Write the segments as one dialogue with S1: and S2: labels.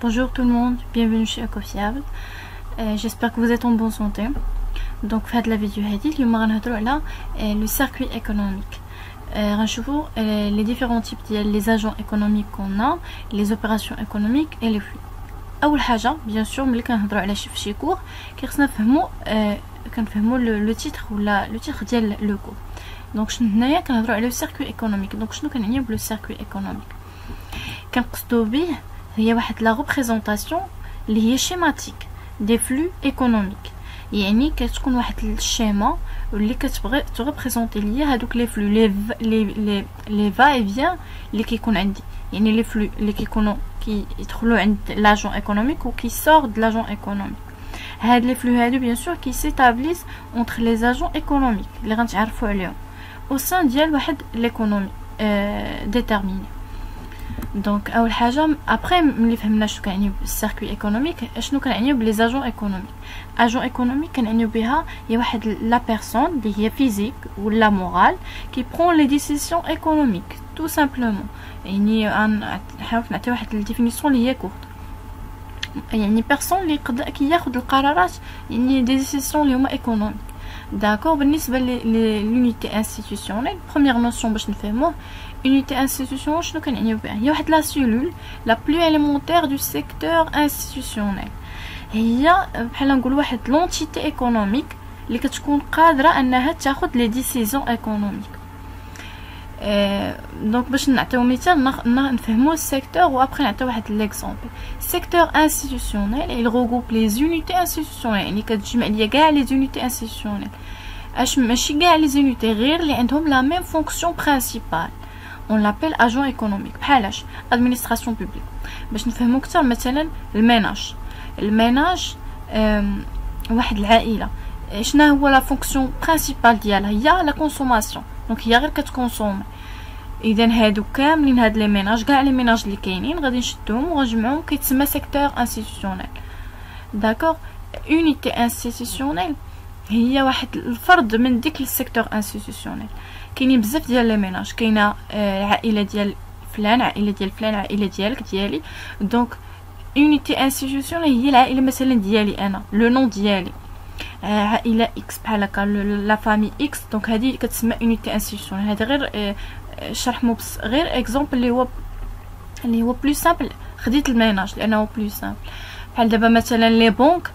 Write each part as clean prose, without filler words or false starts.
S1: Bonjour tout le monde, bienvenue chez Ecofiable. J'espère que vous êtes en bonne santé. Donc في هذه la vidéo هذه اليوم غنهضروا على le circuit économique. غنشوفوا les différents types ديال les agents économiques qu'on a, les opérations économiques et les flux. اول حاجه بيان سور ملي كنهضروا على شي كور كيخصنا كنفهموا لو تيتر ولا لو تيتر ديال لو كور. دونك شنو هنايا كنهضروا على لو سيركوي ايكونوميك. دونك شنو كنعنيو بلو سيركوي ايكونوميك؟ كنقصدوا به هي واحد لا ريبريزونطاسيون اللي هي شيماتيك دي فلو ايكونوميك، يعني كتكون واحد الشيما اللي كتبغي تريبريزونطي ليا هادوك لي فلو لي فا اي فيان اللي كيكون عندي، يعني لي فلو اللي كيكونوا كيدخلوا عند لاجون ايكونوميك وكي سور د لاجون ايكونوميك. هاد لي فلو هادو بيان سور كي سيتابليس اونتر لي اجون ايكونوميك اللي غنتعرفوا عليهم او سان ديال واحد ليكونومي ديتيرميني. دونك اول حاجه ابري ملي فهمنا شنو كنعنيو بالسيركوي ايكونوميك، شنو كنعنيو بلي زاجون ايكونوميك. اجون ايكونوميك كنعنيو بها هي واحد لا بيرسون اللي هي فيزيك ولا مورال كي برون لي ديسيزيون ايكونوميك تو سامبلومون. يعني نحاول نعطي واحد الديفينيسيون اللي هي كورت، يعني بيرسون اللي كياخذ القرارات، يعني دي ديسيزيون اللي هما ايكونوميك. داكور. بالنسبه لونيتي انستيتيوسيونيل، بروميير نوسيون باش نفهموه، unité institutionnelle شنو كنعنيو بها؟ هي واحد لا سيلول لا بلو élémentaire du secteur institutionnel. هي بحال نقول واحد لونتيتي ايكونوميك اللي كتكون قادره انها تاخذ لي ديسيزيون ايكونوميك. دونك باش نعطيو مثال نفهموا السيكتور وابري نعطيو واحد ليكزامبل. السيكتور انستيتيوسيونيل il regroupe les unités institutionnelles، يعني كتجمع ليا كاع لي زونيتي انستيتيوسيونيل، ماشي كاع لي زونيتي غير اللي عندهم لا ميم فونكسيون برينسيبال. on l'appelle agent économique. بحالاش administration publique. باش نفهمو اكثر، مثلا الميناج واحد العائله شنو هو لا فونكسيون برينسيبال ديالها؟ هي لا كونسوماسيون، دونك هي غير كتكونسومي. اذا هادو كاملين هاد لي ميناج كاع لي ميناج اللي كاينين غادي نشدوهم ونجمعوهم كيتسمى سيكتور انستيتيوسيونيل. داكوغ. اونيتي انستيتيوسيونيل هي واحد الفرد من ديك السيكتور انستيتيوسيونيل. كاينين بزاف ديال لي ميناج، كاينه العائله ديال فلان، عائله ديال فلان، عائله ديالك ديالي. دونك اونيتي انستيتيوسيونيل هي العائله مثلا ديالي انا، لو نون ديالي عائله اكس بحال هكا لا فامي اكس. دونك هذه كتسمى اونيتي انستيتيوسيونيل. هذا غير شرح غير اكزامبل اللي هو بلو سامبل. خديت الميناج لانه بلو سامبل. بحال دابا مثلا لي بونك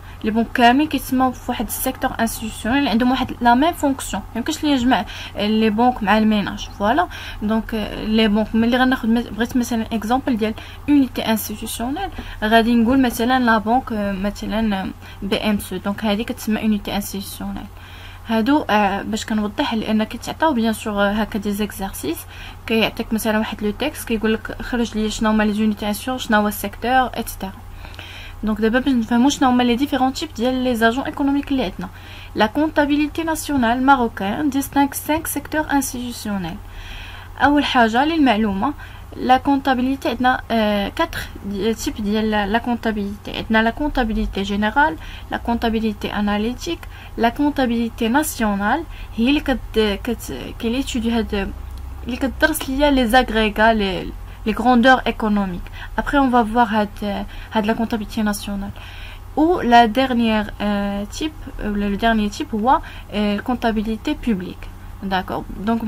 S1: كاملين كيتسموا في واحد السيكتور انستيتيوسيونيل عندهم واحد لا ميم فونكسيون، ميمكنش لي نجمع لي بونك مع الميناج. فوالا. دونك لي بونك ملي غناخذ بغيت مثلا اكزامبل ديال اونيتي انستيتيوسيونيل، غادي نقول مثلا لا بونك مثلا بي ام سو. دونك هذه كتسمى اونيتي انستيتيوسيونيل. هادو باش كنوضح لان كيتعطاو بيان سور هكا دي زيكزارسيس، كيعطيك مثلا واحد لو تيكست كيقول لك خرج لي شنو هما لي زونيتي انستيتيوسيونيل، شنو هو السيكتور ايتترا. دونك دابا باش نفهموا شنو هما لي ديفيرون تيب ديال لي زاجون ايكونوميك اللي عندنا. لا كونطابيليتي ناسيونال ماروكان ديستانك 5 سيكتور انستيتيوسيونيل. اول حاجه للمعلومه، لا كونطابيليتي عندنا 4 تيب ديال لا كونطابيليتي. عندنا لا كونطابيليتي جينيرال، لا كونطابيليتي اناليتيك، لا كونطابيليتي ناسيونال هي اللي كيليتودي هاد اللي كتدرس ليا لي زاغريغا les grandeurs économiques. Après on va voir la comptabilité nationale. Ou la dernière le dernier type هو comptabilité publique. D'accord. Donc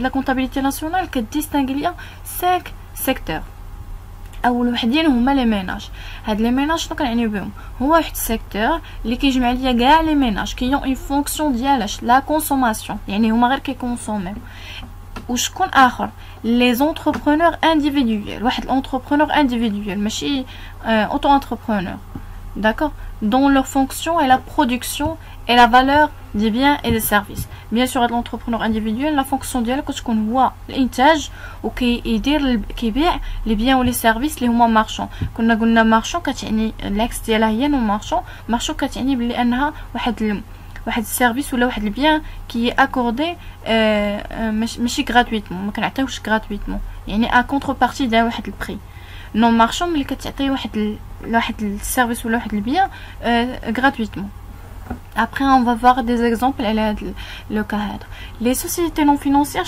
S1: la comptabilité nationale qui distingue ليا 5 secteurs. اول وحدين هما لي ميناج. هاد لي ميناج شنو كنعنيو بهم؟ هو واحد السيكتور اللي كيجمع ليا كاع لي ميناج كي اون فونكسيون ديالاش لا كونسوماسيون، يعني هما غير كيكونسوميو. وشكون اخر؟ لي زونتربرونور انديفيدويل. واحد الانتربرونور انديفيدويل ماشي اوتو انتربرونور. داكور. دون لور فونكسيون اي لا برودكسيون اي لا فالور دي بيان اي دي سيرفيس. بيان سور هاد الانتربرونور انديفيدويل لا فونكسيون ديالو كتكون هو الانتاج وكيدير كيبيع لي بيان ولي سيرفيس اللي هما مارشون. كنا قلنا مارشون كتعني الاكس ديالها هي نو مارشون. مارشون كتعني بلي انها واحد السيرفيس ولا واحد البيان كي اكوردي ماشي غراتويتمون، ما كنعطيوش غراتويتمون، يعني ا كونتربارتي ديال واحد البري. نو مارشون ملي كتعطي واحد السيرفيس ولا واحد البيان غراتويتمون. Après, on va voir des exemples. Le cadre. Les sociétés non financières,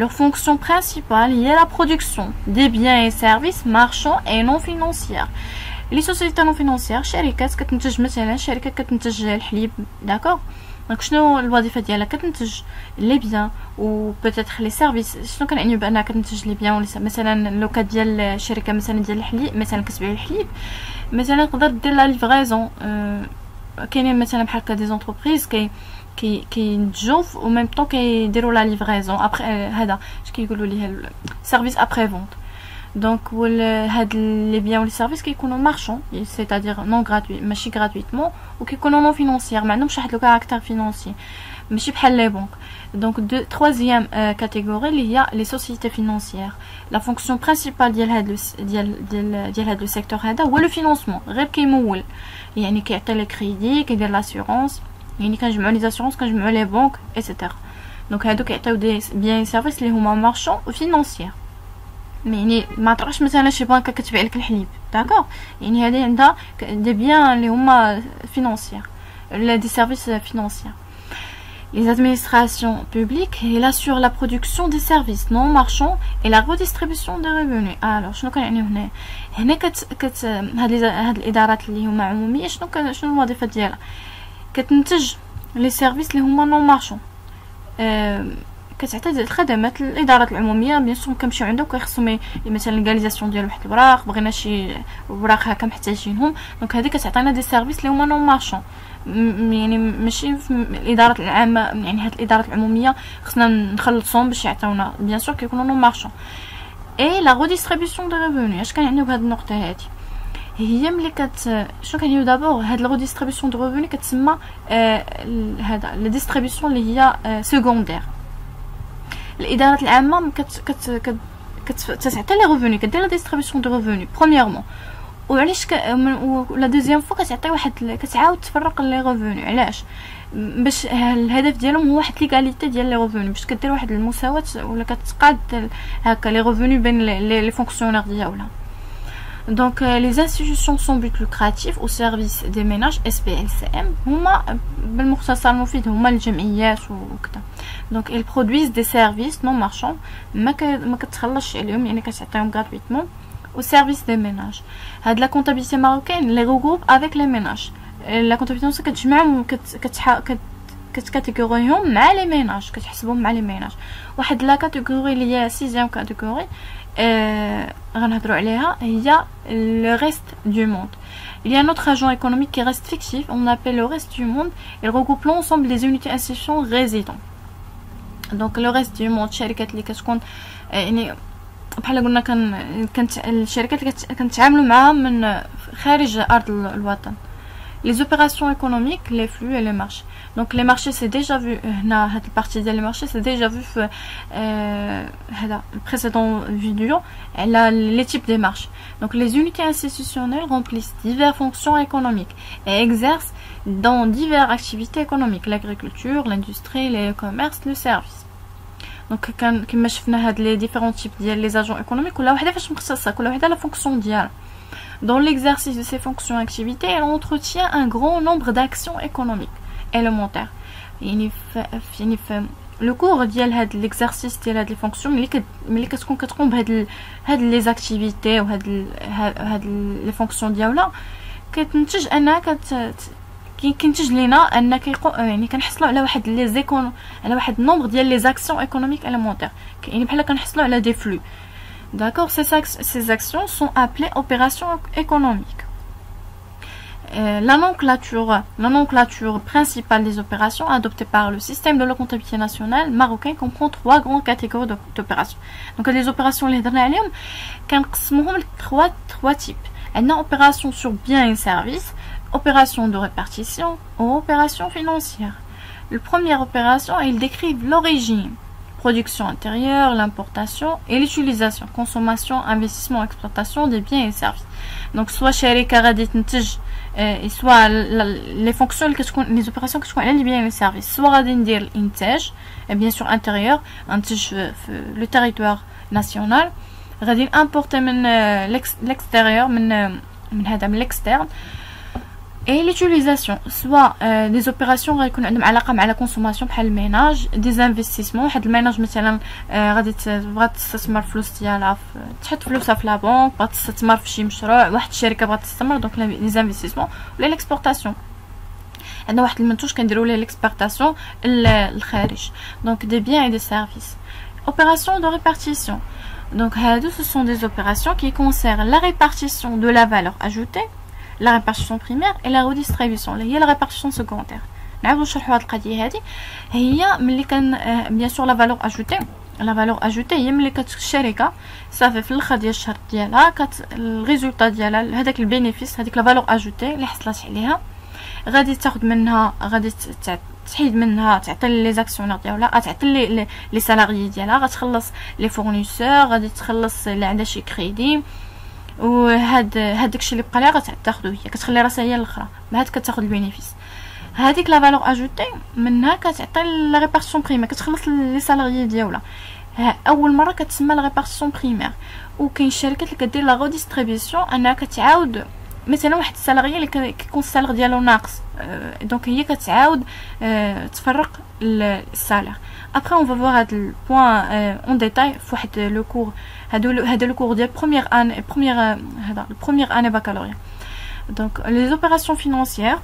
S1: leur fonction principale est la production des biens et services marchands et non financiers. Les sociétés non financières, شركات كتنتج مثلا شركة كتنتج الحليب, d'accord. Donc شنو الوظيفة ديالها؟ كتنتج لي بيان و peut-être لي سيرفيس. شنو كنعني بانها كتنتج لي بيان؟ مثلا لو كاد ديال الشركة مثلا ديال الحليب, مثلا كتبيع الحليب, مثلا تقدر دير لا ليفريزون. كاينين مثلا بحال هكا دي زونتربريز كينتجوا و ميم طون كيديروا لا ليفريزون ابري. هذا اش كيقولوا ليه سيرفيس ابري فونت. دونك هاد لي بيان و لي سيرفيس كيكونوا مارشون, c'est-à-dire non gratuit, ماشي gratuitement, و كيكونوا نون فينانسيير, ما عندهمش واحد لو كاركتير فينانسي, ماشي بحال لي بنك. دونك troisième catégorie اللي هي لي سوسيتي فينانسيير. لا فونكسيون برينسيبال ديال هاد لو سيكتور هذا هو لو فينانسمون, غير كيمول, يعني كيعطي لي كريدي, كيدير لاسيورونس, يعني كنجمعوا لي زاسيورونس, كنجمعوا لي بنك ايتترا. دونك هادو كيعطيو دي بيان سيرفيس اللي هما مارشون و فينانسيير. يعني ما طرحش مثلا شي بنكه كتبيع لك الحليب, داكوغ, يعني هذه عندها دي بيان اللي هما فينانسيير ولا دي سيرفيس فينانسيير. Les administrations publiques, il assure la production des services non marchands et la redistribution des revenus. Alors, شنو كنعني هنا؟ هنا هاد الادارات اللي هما عموميه, شنو الوظيفه ديالها؟ كتنتج لي سيرفيس اللي هما نون مارشون. كتعطي الخدمات الادارات العموميه. بيان سور كنمشيو عندهم كيخصهم مثلا ليغاليزاسيون ديال واحد الوراق, بغينا شي وراق هكا محتاجينهم, دونك هذه كتعطينا دي سيرفيس اللي هما نون مارشون. يعني ماشي في الادارات العامه, يعني هاد الادارات العموميه خصنا نخلصهم باش يعطيونا, بيان سور كيكونوا نون مارشون. اي لا ريديستريبيسيون دو ريفوني, اش كنعنيو بهاد النقطه هادي؟ هي ملي شنو كنعنيو دابور؟ هاد لا ريديستريبيسيون دو ريفوني كتسمى هذا لا ديستريبيسيون اللي هي سكوندير. الادارات العامه كتعطي لي ريفوني, كدير لا ديستريبيسيون دو ريفوني برومييرمون, وعلاش ولا دوزيام فوا كتعطي واحد, كتعاود تفرق لي ريفوني. علاش؟ باش الهدف ديالهم هو واحد ليغاليتي ديال لي ريفوني, باش كدير واحد المساواه ولا كتقاد هكا لي ريفوني بين لي فونكسيونير ديالها. Donc les institutions sans but lucratif au service des ménages SPLCM هما بالمختصر المفيد هما الجمعيات وكذا. Donc ils produisent des services non marchands ما كتخلصش عليهم, يعني كتعطيهم gratuitement au service des ménages. هاد la comptabilité marocaine les regroupe avec les ménages. La comptabilité كتجمعهم كتكاتيغوريهم مع لي ميناج, كتحسبهم مع لي ميناج. واحد لا كاتيغوري اللي هي 6e كاتيغوري غنهضروا عليها هي le reste du monde. Il y a un autre agent économique qui reste fictif, on appelle le reste du monde. Il regroupe l'ensemble des unités institutions résidentes. Donc le reste du monde, الشركات اللي كتكون يعني بحال قلنا كانت الشركات اللي كنتعاملوا معها من خارج ارض الوطن. Les opérations économiques, les flux et les marchés. Donc les marchés c'est déjà vu, هنا هاد البارتي ديال les marchés c'est déjà vu في هذا البريسيدون فيديو على les types des marchés. Donc les unités institutionnelles remplissent diverses fonctions économiques et exercent dans diverses activités économiques, l'agriculture, l'industrie, le commerce, le service. Donc كما شفنا هاد les différents types ديال les agents économiques, كل وحده فاش مختصه, كل وحده لا فونكسيون ديالها. Dans l'exercice de ces fonctions et activités, elle entretient un grand nombre d'actions économiques élémentaires. Le cours ديال l'exercice ديال هاد les fonctions ملي كتكون كتقوم بهاد les activités و هاد les fonctions ديالها كتنتج انها كينتج لينا ان يعني كنحصلوا على واحد على واحد النومبر ديال les actions économiques élémentaires, يعني بحال كنحصلوا على des flux. D'accord, ces actions sont appelées opérations économiques. La nomenclature principale des opérations adoptée par le système de la comptabilité nationale marocain comprend 3 grandes catégories d'opérations. Donc les opérations les dernières كنقسموهم ل 3 types. عندنا opérations sur biens et services, opérations de répartition ou opérations financières. La première opération, elle décrit l'origine, production intérieure, l'importation et l'utilisation, consommation, investissement, exploitation des biens et services. Donc soit شركة غادي تنتج et soit les fonctions les opérations que تكون على les biens et les services, soit غادي ندير الانتاج et bien sûr intérieur, انتج في le territoire national, غادي importer من l'extérieur من هذا من l'externe, et l'utilisation soit des opérations غيكون عندهم علاقه مع la consommation بحال الميناج des investissements واحد الميناج مثلا غادي تبغى تستثمر فلوس ديالها تحط فلوسها في لا بنك بغات تستثمر في شي مشروع واحد الشركه بغات تستثمر دونك لي زانفستيسمون ولا ليكسبورطاسيون عندنا واحد المنتوج كنديروا ليه ليكسبورطاسيون للخارج دونك دي بيان اي دي سيرفيس opération de répartition donc ce sont des opérations qui concernent la répartition de la valeur ajoutée la répartition primaire et la redistribution اللي هي la répartition secondaire نعاودو نشرحوا هاد القضيه هادي هي ملي كان بيان سور لا فالور اجوتي لا فالور اجوتي هي ملي الشركه صافي في الاخر ديال الشهر ديالها الريزولطا ديالها هذاك البينيفيس هذيك لا فالور اجوتي اللي حصلت عليها غادي تاخذ منها غادي تحيد منها تعطي لي زاكسيونير ديالها تعطي لي سالاريي ديالها غتخلص لي فورنيسور غادي تخلص اللي عندها شي كريدي داكشي اللي بقى لها غتاخذو هي كتخلي راسها هي الاخرى بعد كتاخذ البينيفيس هذيك لا فالور اجوتي منها كتعطي لا ريبارتيسيون بريمير كتخلص لي سالاريي ديالها اول مره كتسمى لا ريبارتيسيون بريمير وكاين الشركات اللي كدير لا ريديستريبيسيون انها كتعاود مثلا واحد السالاري اللي كيكون السالار ديالو ناقص دونك هي كتعاود تفرق السالار ابري اون فوا هاد البوين اون ديتاي فواحد لو كور هذا لو كور ديال بروميير اني بكالوريا donc les opérations financières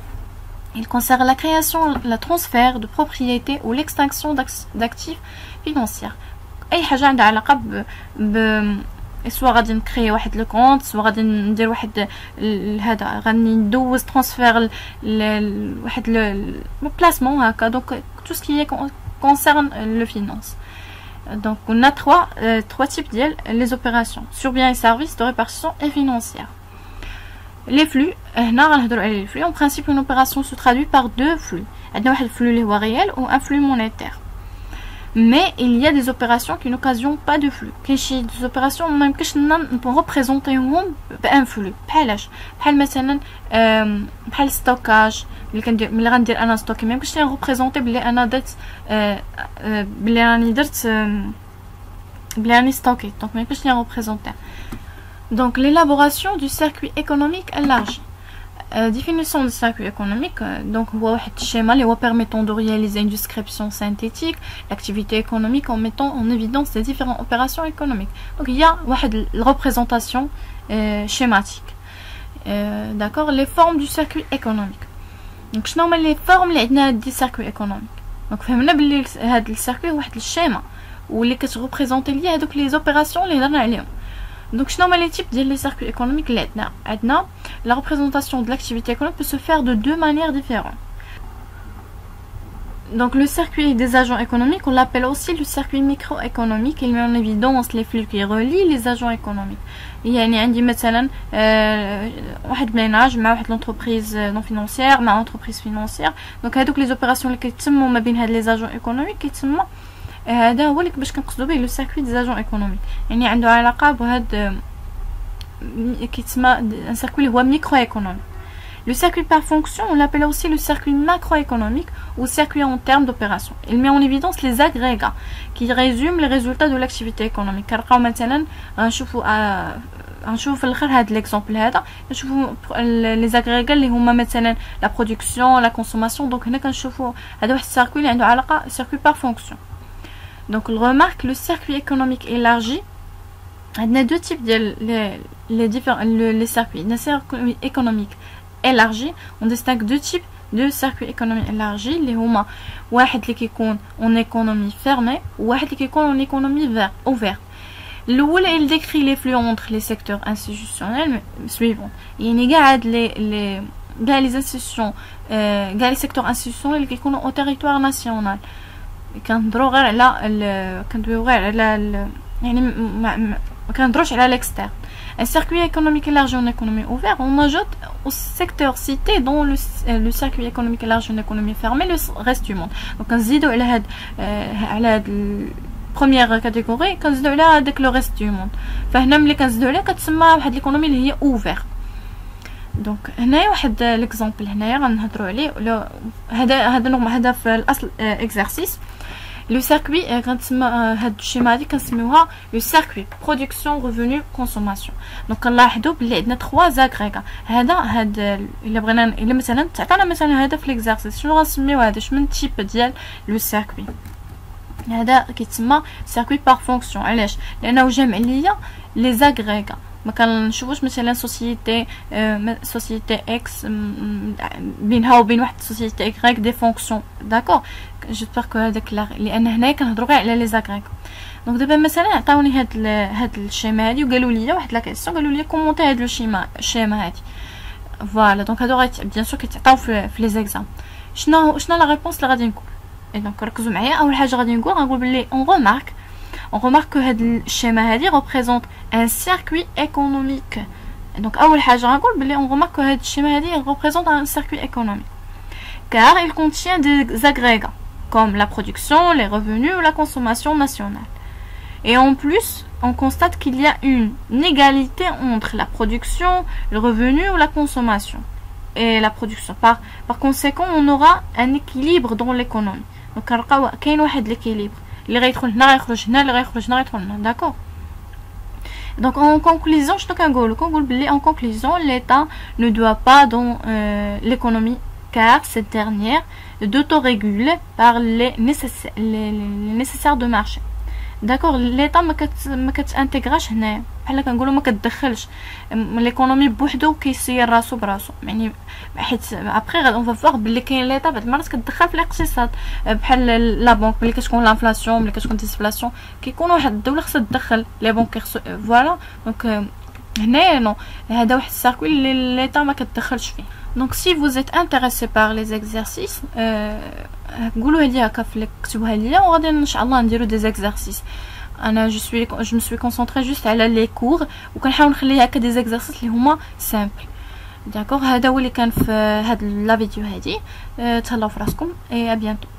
S1: il concerne la création la transfert de propriété ou l'extinction d'actifs financiers اي حاجه عندها علاقه سواء غادي نكري واحد لو كونط سواء غادي ندير واحد هذا غادي ندوز ترانسفير واحد لو بلاسمون هكا دونك تو سكي concerne le finance donc on a trois types ديال les opérations sur biens et services de répartition et financière les flux هنا غنهضروا على les flux en principe une opération se traduit par deux flux عندنا واحد الفلو اللي هو réel ou un flux monétaire mais il y a des opérations qui n'occasionnent pas de flux كاين شي des opérations ما يمكنش نبريزونطيوهم بان فلو بحالاش بحال مثلا بحال ستوكاج اللي كندير ملي غندير انا ستوكي ما يمكنش نريبريزونطي بلي انا درت بلي راني درت بلي راني ستوكي دونك ما يمكنش نريبريزونطي donc l'élaboration du circuit économique élargi définition du circuit économique donc هو واحد الشيما اللي هو permettant de réaliser une description synthétique l'activité économique en mettant en évidence les différentes opérations économiques donc il y a واحد représentation schématique d'accord les formes du circuit économique donc شنو هما les formes اللي عندنا هاد circuit économique donc فهمنا بلي هاد السيركوي واحد الشيما واللي كتريبريزونطي ليا هذوك لي زوبيراسيون اللي هضرنا عليهم donc شنو هما لي تيب ديال لي سيركوي ايكونوميك اللي عندنا la représentation de l'activité économique peut se faire de deux manières différentes donc le circuit des agents économiques on l'appelle aussi le circuit microéconomique il met en évidence les flux qui relient les agents économiques يعني عندي مثلا واحد ميناج مع واحد لونتربريز نون فينانسيير مع انتربريز فينانسيير دونك هذوك لي زوبيراسيون اللي كيتسموا ما بين هاد لي اجون ايكونوميك كيتسمى هذا هو اللي باش كنقصدوا به لو سيركوي دي اجون ايكونوميك يعني عنده علاقه بهاد كيتسمى ان سيركوي اللي هو ميكرو ايكونوميك le circuit par fonction on l'appelle aussi le circuit macroéconomique ou circuit en termes d'opération il met en évidence les agrégats qui résument les résultats de l'activité économique كنلقاو مثلا غنشوفوا في الاخر هذا ليكزامبل هذا نشوفوا لي agrégats اللي هما مثلا la production la consommation donc هنا كنشوفوا هذا واحد السيركوي اللي عنده علاقه circuit par fonction donc on remarque le circuit économique élargi عندنا deux types ديال les circuits le circuit économique élargi on distingue deux types de circuits économiques élargis اللي هما واحد اللي كيكون en économie fermée وواحد اللي كيكون en économie ouverte الاول il décrit les flux entre les secteurs institutionnels suivants يعني كاع هاد كاع les institutions كاع les secteurs institutionnels اللي كيكونوا au territoire national كنهضروا غير على يعني ما كنهضروش على l'externe un circuit économique élargi en économie ouverte on ajoute au secteur cité dans le circuit économique élargi en économie fermée le reste du monde donc نزيدوا على هاد première catégorie كنزيدوا على هذاك لو reste du monde فهنا ملي كنزيدوا عليها كتسمى واحد ليكونومي اللي هي ouvert دونك هنايا واحد ليكزامبل هنايا غنهضروا عليه هذا في الاصل exercice لو سيركوي كنسمى هاد الشيما هادي كنسميوها لو سيركوي برودكسيون ريفوني كونسوماسيون. دونك كنلاحظوا بلي عندنا 3 زاغريغا. هاد الا بغينا الا مثلا تعطينا مثلا هذا في ليكزارسيس شنو غنسميو هذا من تيب ديال لو سيركوي. هذا كيتسمى سيركوي بار فونكسيون. علاش؟ لانه جامع ليا لي زاغريغا. ما كنشوفوش مثلا سوسيتي اكس بينها وبين واحد سوسيتي اكغيك دي فونكسيون. داكور جيسبر كو هذاك لان هنايا كنهضروا غير على لي زاغريغ. دونك دابا مثلا عطاوني هاد الشيما هادي وقالوا لي واحد لا كيسيون، قالوا لي كومونتي هاد الشيما هادي. فوالا دونك هادو بيان سور كيتعطاو في لي زيكزام. شنو لا ريبونس اللي غادي نقول؟ دونك ركزوا معايا. اول حاجه غنقول بلي on remarque que le schéma représente un circuit économique. Donc, on remarque que le schéma représente un circuit économique. Car il contient des agrégats, comme la production, les revenus ou la consommation nationale. Et en plus, on constate qu'il y a une égalité entre la production, le revenu ou la consommation. Et la production. Par conséquent, on aura un équilibre dans l'économie. Donc, il y a un équilibre. اللي غيدخل هنا غيخرج هنا، اللي غيخرج هنا غيدخل هنا. داكور. دونك en conclusion شنو كنقول بلي en conclusion l'État ne doit pas dans l'économie car cette dernière d'autoréguler par les nécessaires de marché. داكور. ليطا ما كتانتيغراش هنايا، بحال كنقولوا ما كتدخلش ليكونومي بوحدو وكيسير راسو براسو. يعني حيت ابري اون فوا بلي كاين ليطا بعض المرات كتدخل في الاقتصاد، بحال لا بنك ملي كتكون لانفلاسيون، ملي كتكون ديسفلاسيون كيكون واحد الدوله خصها تدخل لي بنك فوالا. دونك هنايا نو، هذا واحد السيركوي اللي ليطا ما كتدخلش فيه. Donc si vous êtes intéressé par les exercices, قولوا لي هكا في كتبوها ليا وغادي ان شاء الله نديرو دي exercices. انا je me suis concentrée juste على les cours وكنحاول نخلي هكا دي exercices اللي هما simple. داكوغ. هذا هو اللي كان في هاد لا فيديو هادي. تهلاو في راسكم et à bientôt.